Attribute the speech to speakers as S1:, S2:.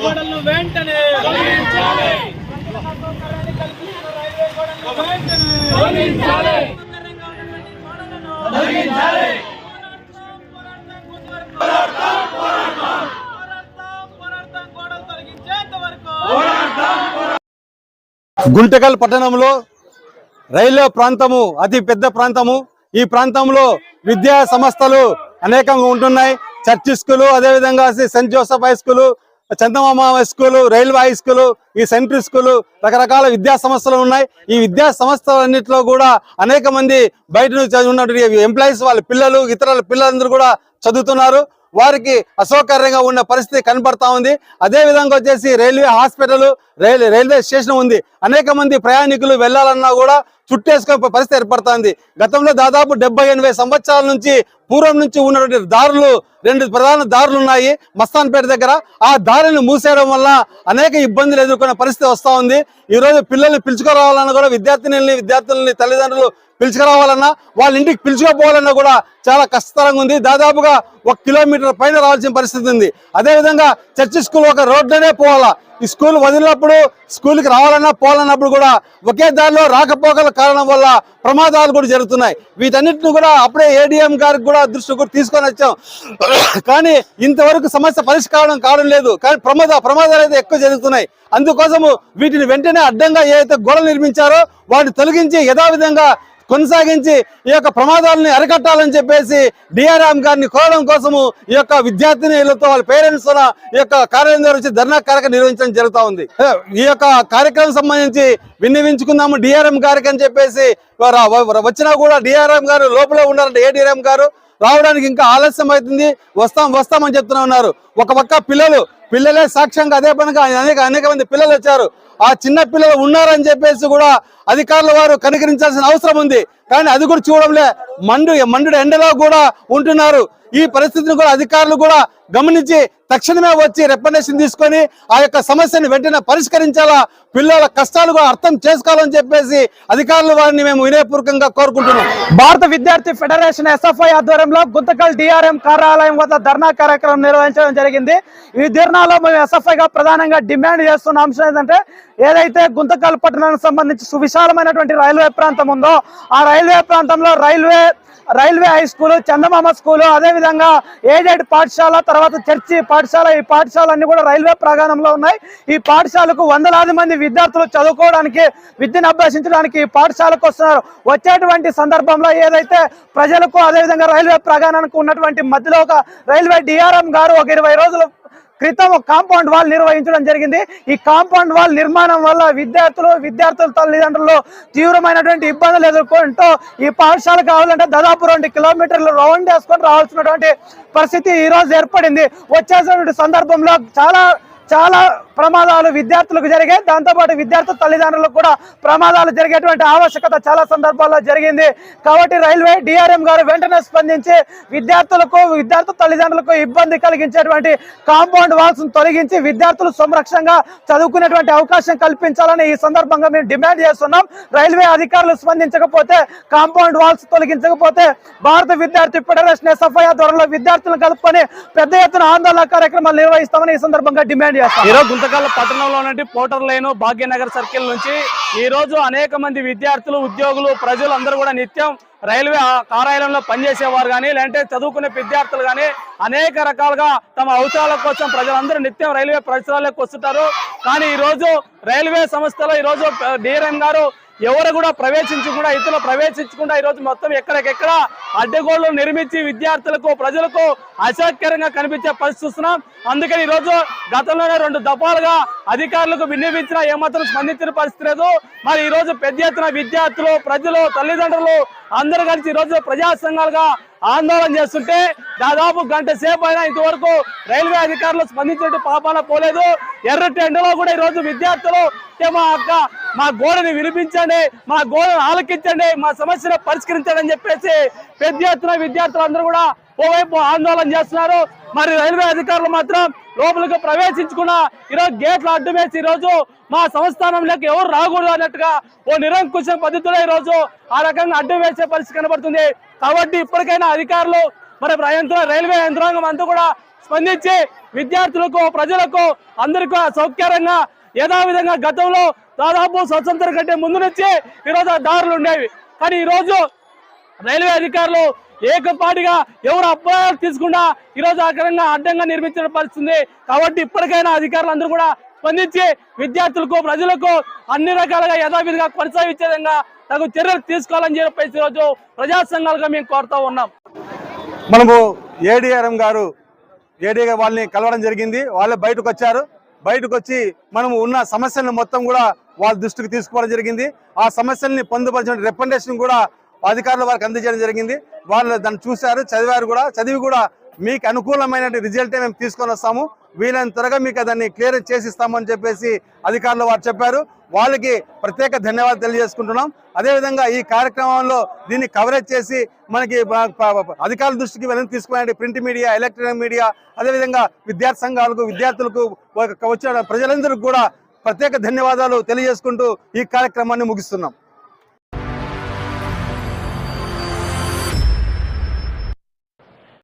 S1: గోడలను వెంటనే
S2: గుంటకల్ పట్టణంలో రైల్వే ప్రాంతము అతి పెద్ద ప్రాంతము. ఈ ప్రాంతంలో విద్యా సంస్థలు అనేకంగా ఉంటున్నాయి. చర్చ్ స్కూలు, అదేవిధంగా Saint Joseph high school, Chandamama high school, railway high school, ఈ సెంట్రల్ స్కూలు, రకరకాల విద్యా సంస్థలు ఉన్నాయి. ఈ విద్యా సంస్థలన్నింటిలో కూడా అనేక మంది బయట నుంచి ఉన్నటువంటి ఎంప్లాయీస్ వాళ్ళ పిల్లలు, ఇతరుల పిల్లలందరూ కూడా చదువుతున్నారు. వారికి అసౌకర్యంగా ఉన్న పరిస్థితి కనబడతా ఉంది. అదే విధంగా వచ్చేసి రైల్వే హాస్పిటల్, రైల్వే స్టేషన్ ఉంది. అనేక మంది ప్రయాణికులు వెళ్లాలన్నా కూడా చుట్టేసుకునే పరిస్థితి ఏర్పడుతుంది. గతంలో దాదాపు 70-80 సంవత్సరాల నుంచి పూర్వం నుంచి ఉన్నటువంటి దారులు, 2 ప్రధాన దారులు ఉన్నాయి మస్తాన్పేట దగ్గర. ఆ దారిని మూసేయడం వల్ల అనేక ఇబ్బందులు ఎదుర్కొనే పరిస్థితి వస్తూ ఉంది. ఈ రోజు పిల్లల్ని పిలుచుకురావాలన్నా కూడా విద్యార్థులని తల్లిదండ్రులు పిలుచుకురావాలన్నా, వాళ్ళ ఇంటికి పిలుచుకోపోవాలన్నా కూడా చాలా కష్టతరంగా ఉంది. దాదాపుగా 1 కిలోమీటర్ పైన రావాల్సిన పరిస్థితి ఉంది. అదేవిధంగా చర్చ్ స్కూల్ ఒక రోడ్లోనే పోవాలా. ఈ స్కూల్ వదిలినప్పుడు, స్కూల్కి రావాలన్నా పోవాలన్నప్పుడు కూడా ఒకే దారిలో రాకపోకల కారణం వల్ల ప్రమాదాలు కూడా జరుగుతున్నాయి. వీటన్నిటిని కూడా అప్పుడే ఏడీఎం గారికి కూడా దృష్టి కూడా తీసుకొని వచ్చాం. కానీ ఇంతవరకు సమస్య పరిష్కారం కావడం లేదు. కానీ ప్రమాదాలు అయితే ఎక్కువ జరుగుతున్నాయి. అందుకోసము వీటిని వెంటనే అడ్డంగా ఏదైతే గోడలు నిర్మించారో వాటిని తొలగించి యథావిధంగా కొనసాగించి ఈ యొక్క ప్రమాదాలని అరికట్టాలని చెప్పేసి డిఆర్ఎం గారిని కోరడం కోసము ఈ యొక్క విద్యార్థినిలతో వాళ్ళ పేరెంట్స్ ఈ యొక్క కార్యాలయం దగ్గర వచ్చి ధర్నా కార్యక్రమం నిర్వహించడం జరుగుతూ ఉంది. ఈ యొక్క కార్యక్రమం సంబంధించి విన్నవించుకుందాము డిఆర్ఎం గారికి అని చెప్పేసి వచ్చినా కూడా డిఆర్ఎం గారు లోపల ఉన్నారంటే ఏడీఆర్ఎం గారు రావడానికి ఇంకా ఆలస్యం అవుతుంది, వస్తామని చెప్తూనే ఉన్నారు. ఒక పక్క పిల్లలే సాక్ష్యంగా అదే పనిగా అనేక మంది పిల్లలు వచ్చారు. ఆ చిన్న పిల్లలు ఉన్నారని చెప్పేసి కూడా అధికారుల వారు కనికరించాల్సిన అవసరం ఉంది. కానీ అది కూడా చూడడంలే. మండు ఎండలో కూడా ఉంటున్నారు. ఈ పరిస్థితిని కూడా అధికారులు కూడా గమనించి తక్షణమే వచ్చి రికమెండేషన్ తీసుకొని ఆ యొక్క సమస్యను వెంటనే పరిష్కరించాలా, పిల్లల కష్టాలు కూడా అర్థం చేసుకోవాలని చెప్పేసి అధికారుల వారిని మేము వినయపూర్వకంగా కోరుకుంటున్నాం.
S1: భారత విద్యార్థి ఫెడరేషన్ ఎస్ఎఫ్ఐ ఆధ్వర్యంలో గుంతకల్ డిఆర్ఎం కార్యాలయం వద్ద ధర్నా కార్యక్రమం నిర్వహించడం జరిగింది. ఈ ధర్నాలో మేము ఎస్ఎఫ్ఐగా ప్రధానంగా డిమాండ్ చేస్తున్న అంశం ఏంటంటే, ఏదైతే గుంతకల్ పట్టణానికి సంబంధించి సువిశాలమైనటువంటి రైల్వే ప్రాంతం ఉందో ఆ రైల్వే ప్రాంతంలో రైల్వే హై స్కూలు, చందమామ స్కూలు, అదేవిధంగా ఏజెడ్ పాఠశాల, తర్వాత చర్చి పాఠశాల, ఈ పాఠశాలన్నీ కూడా రైల్వే ప్రాంగణంలో ఉన్నాయి. ఈ పాఠశాలకు వందలాది మంది విద్యార్థులు చదువుకోవడానికి, విద్యను అభ్యసించడానికి ఈ పాఠశాలకు వస్తున్నారు. వచ్చేటువంటి సందర్భంలో ఏదైతే ప్రజలకు అదేవిధంగా రైల్వే ప్రాంగణానికి ఉన్నటువంటి మధ్యలో ఒక రైల్వే డిఆర్ఎం గారు ఒక 20 రోజుల క్రితం కాంపౌండ్ వాల్ నిర్వహించడం జరిగింది. ఈ కాంపౌండ్ వాల్ నిర్మాణం వల్ల విద్యార్థుల తల్లిదండ్రులు తీవ్రమైనటువంటి ఇబ్బందులు ఎదుర్కొంటూ ఈ పాఠశాల కావాలంటే దాదాపు 2 కిలోమీటర్లు రౌండ్ వేసుకొని రావాల్సినటువంటి పరిస్థితి ఈ రోజు ఏర్పడింది. వచ్చేటువంటి సందర్భంలో చాలా ప్రమాదాలు విద్యార్థులకు జరిగాయి. దాంతోపాటు విద్యార్థుల తల్లిదండ్రులకు కూడా ప్రమాదాలు జరిగేటువంటి ఆవశ్యకత చాలా సందర్భాల్లో జరిగింది. కాబట్టి రైల్వే డిఆర్ఎం గారు వెంటనే స్పందించి విద్యార్థుల తల్లిదండ్రులకు ఇబ్బంది కలిగించేటువంటి కాంపౌండ్ వాల్స్ తొలగించి విద్యార్థులు సంరక్షణగా చదువుకునేటువంటి అవకాశం కల్పించాలని ఈ సందర్భంగా మేము డిమాండ్ చేస్తున్నాం. రైల్వే అధికారులు స్పందించకపోతే, కాంపౌండ్ వాల్స్ తొలగించకపోతే భారత విద్యార్థి ఫెడరేషన్ ఎస్ఎఫ్ఐ ఆధ్వర్యంలో విద్యార్థులను కలుపుకొని పెద్ద ఎత్తున ఆందోళన కార్యక్రమాలు నిర్వహిస్తామని ఈ సందర్భంగా డిమాండ్ చేస్తాం.
S3: గుంతకల్ పట్టణంలో నుండి పోటర్ లైన్, భాగ్యనగర్ సర్కిల్ నుంచి ఈ రోజు అనేక మంది విద్యార్థులు, ఉద్యోగులు, ప్రజలు అందరూ కూడా నిత్యం రైల్వే కార్యాలయంలో పనిచేసేవారు కానీ, లేదంటే చదువుకునే విద్యార్థులు కానీ అనేక రకాలుగా తమ అవసరాల కోసం ప్రజలందరూ నిత్యం రైల్వే పరిసరాలకు వస్తుంటారు. కానీ ఈ రోజు రైల్వే సంస్థలో ఈ రోజు డిఆర్ఎం గారు ఎవరు కూడా ప్రవేశించకుండా, ఇతరులు ప్రవేశించకుండా ఈ రోజు మొత్తం ఎక్కడికెక్కడ అడ్డగోళ్లు నిర్మించి విద్యార్థులకు, ప్రజలకు అసౌకర్యంగా కనిపించే పరిస్థితి చూస్తున్నాం. అందుకని ఈ రోజు గతంలోనే 2 దఫాలుగా అధికారులకు విన్నవించినా ఏమాత్రం స్పందించిన పరిస్థితి లేదు. మరి ఈ రోజు పెద్ద ఎత్తున విద్యార్థులు, ప్రజలు, తల్లిదండ్రులు అందరూ కలిసి ఈ రోజు ప్రజా సంఘాలుగా ఆందోళన చేస్తుంటే దాదాపు గంట సేపు అయినా ఇంతవరకు రైల్వే అధికారులు స్పందించినట్టు పాపాన పోలేదు. ఎర్రటి ఎండలో కూడా ఈ రోజు విద్యార్థులు మా గోడని వినిపించండి, మా గోడను ఆలకించండి, మా సమస్యను పరిష్కరించండి అని చెప్పేసి పెద్ద ఎత్తున విద్యార్థులు అందరూ కూడా ఓవైపు ఆందోళన చేస్తున్నారు. మరి రైల్వే అధికారులు మాత్రం లోపలికి ప్రవేశించకుండా ఈరోజు గేట్లు అడ్డు వేసి ఈరోజు మా సంస్థానంలోకి ఎవరు రాకూడదు అన్నట్టుగా ఓ నిరంకుశ పద్ధతిలో ఈరోజు ఆ రకంగా అడ్డు వేసే పరిస్థితి కనబడుతుంది. కాబట్టి ఇప్పటికైనా అధికారులు, మరి రైల్వే యంత్రాంగం అంతా కూడా స్పందించి విద్యార్థులకు ప్రజలకు అందరికీ సౌకర్యంగా యథావిధంగా గతంలో దాదాపు స్వతంత్రం కంటే ముందు నుంచి ఈరోజు దారులు ఉండేవి. కానీ ఈరోజు రైల్వే అధికారులు ఏకపాటిగా ఎవరు అబ్బాయిలు తీసుకున్నా ఈరోజు ఆకరంగా అడ్డంగా నిర్మించిన పరిస్థితుంది. కాబట్టి ఇప్పటికైనా అధికారులు అందరూ కూడా స్పందించి విద్యార్థులకు ప్రజలకు అన్ని రకాలుగా యథావిధిగా కొనసాగించే విధంగా తగు చర్యలు తీసుకోవాలని చెప్పేసి ఈరోజు ప్రజా సంఘాలుగా మేము కోరుతా ఉన్నాం.
S2: మనము ఏడీఆర్ఎం గారు వాళ్ళని కలవడం జరిగింది. వాళ్ళే బయటకు వచ్చారు. బయటకు వచ్చి మనము ఉన్న సమస్యలను మొత్తం కూడా వాళ్ళ దృష్టికి తీసుకోవడం జరిగింది. ఆ సమస్యల్ని పొందుపరిచిన రికమెండేషన్ కూడా అధికారులు వారికి అందజేయడం జరిగింది. వాళ్ళు దాన్ని చూశారు, చదివారు కూడా. చదివి కూడా మీకు అనుకూలమైన రిజల్టే మేము తీసుకొని వస్తాము, వీలైన త్వరగా మీకు దాన్ని క్లియర్ చేసిస్తామని చెప్పేసి అధికారులు వారు చెప్పారు. వాళ్ళకి ప్రత్యేక ధన్యవాదాలు తెలియజేసుకుంటున్నాం. అదేవిధంగా ఈ కార్యక్రమంలో దీన్ని కవరేజ్ చేసి మనకి అధికారుల దృష్టికి వెళ్ళి తీసుకునే ప్రింట్ మీడియా, ఎలక్ట్రానిక్ మీడియా, అదేవిధంగా విద్యార్థి సంఘాలకు, విద్యార్థులకు వచ్చిన ప్రజలందరికీ కూడా ప్రత్యేక ధన్యవాదాలు తెలియజేసుకుంటూ ఈ కార్యక్రమాన్ని ముగిస్తున్నాం.